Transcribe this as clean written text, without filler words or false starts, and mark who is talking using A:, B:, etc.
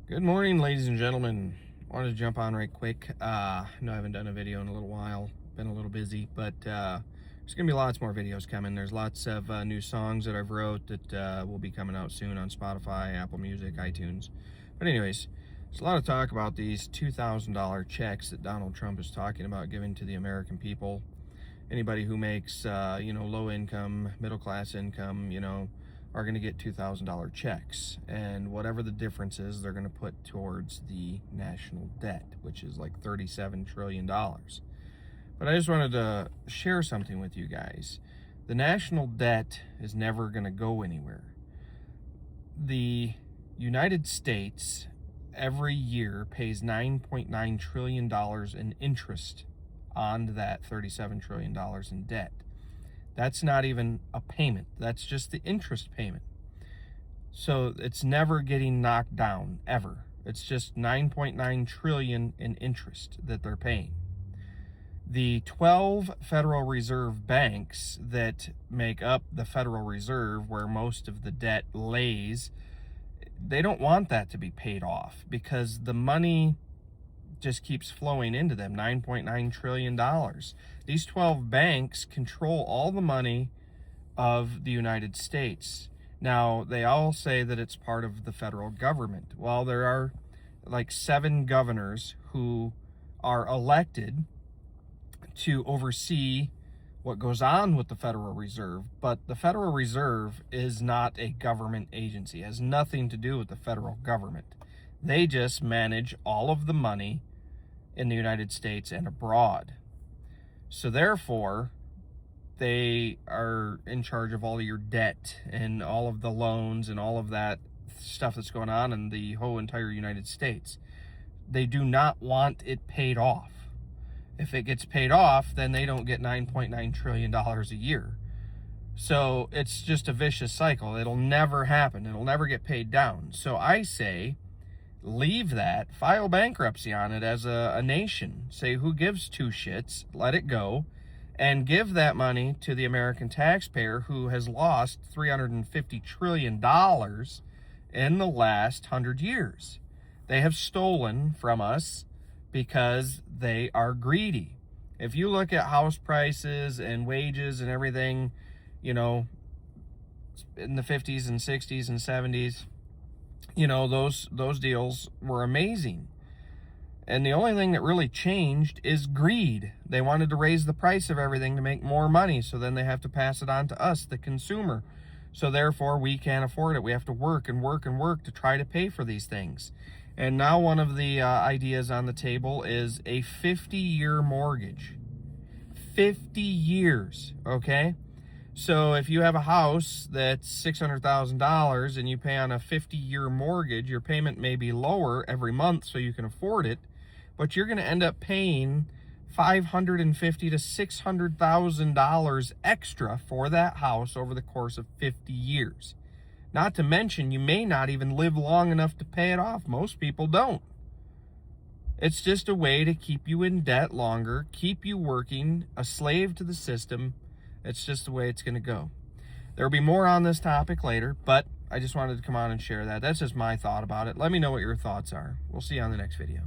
A: Good morning, ladies and gentlemen. Wanted to jump on right quick. I know I haven't done a video in a little while. Been a little busy, but there's gonna be lots more videos coming. There's lots of new songs that I've wrote that will be coming out soon on Spotify, Apple Music, iTunes. But anyways, there's a lot of talk about these $2,000 checks that Donald Trump is talking about giving to the American people. Anybody who makes low income, middle class income, are going to get $2,000 checks, and whatever the difference is, they're going to put towards the national debt, which is like $37 trillion. But I just wanted to share something with you guys. The national debt is never going to go anywhere. The United States every year pays $9.9 trillion in interest on that $37 trillion in debt. That's not even a payment. That's just the interest payment. So it's never getting knocked down, ever. It's just 9.9 trillion in interest that they're paying. The 12 Federal Reserve banks that make up the Federal Reserve, where most of the debt lays, they don't want that to be paid off because the money just keeps flowing into them. $9.9 trillion. These 12 banks control all the money of the United States. Now, they all say that it's part of the federal government. Well, there are like 7 governors who are elected to oversee what goes on with the Federal Reserve, but the Federal Reserve is not a government agency. It has nothing to do with the federal government. They just manage all of the money in the United States and abroad. So therefore, they are in charge of all of your debt and all of the loans and all of that stuff that's going on in the whole entire United States. They do not want it paid off. If it gets paid off, then they don't get $9.9 trillion a year. So it's just a vicious cycle. It'll never happen. It'll never get paid down. So I say, leave that, file bankruptcy on it as a nation. Say, who gives two shits? Let it go, and give that money to the American taxpayer, who has lost $350 trillion in the last 100 years. They have stolen from us because they are greedy. If you look at house prices and wages and everything, in the 50s and 60s and 70s, those deals were amazing. And the only thing that really changed is greed. They wanted to raise the price of everything to make more money, so then they have to pass it on to us, the consumer. So therefore, we can't afford it. We have to work and work and work to try to pay for these things. And now one of the ideas on the table is a 50-year mortgage. 50 years, okay? So if you have a house that's $600,000 and you pay on a 50-year mortgage, your payment may be lower every month so you can afford it, but you're going to end up paying $550,000 to $600,000 extra for that house over the course of 50 years. Not to mention, you may not even live long enough to pay it off. Most people don't. It's just a way to keep you in debt longer, keep you working, a slave to the system. It's just the way it's going to go. There will be more on this topic later, but I just wanted to come on and share that. That's just my thought about it. Let me know what your thoughts are. We'll see you on the next video.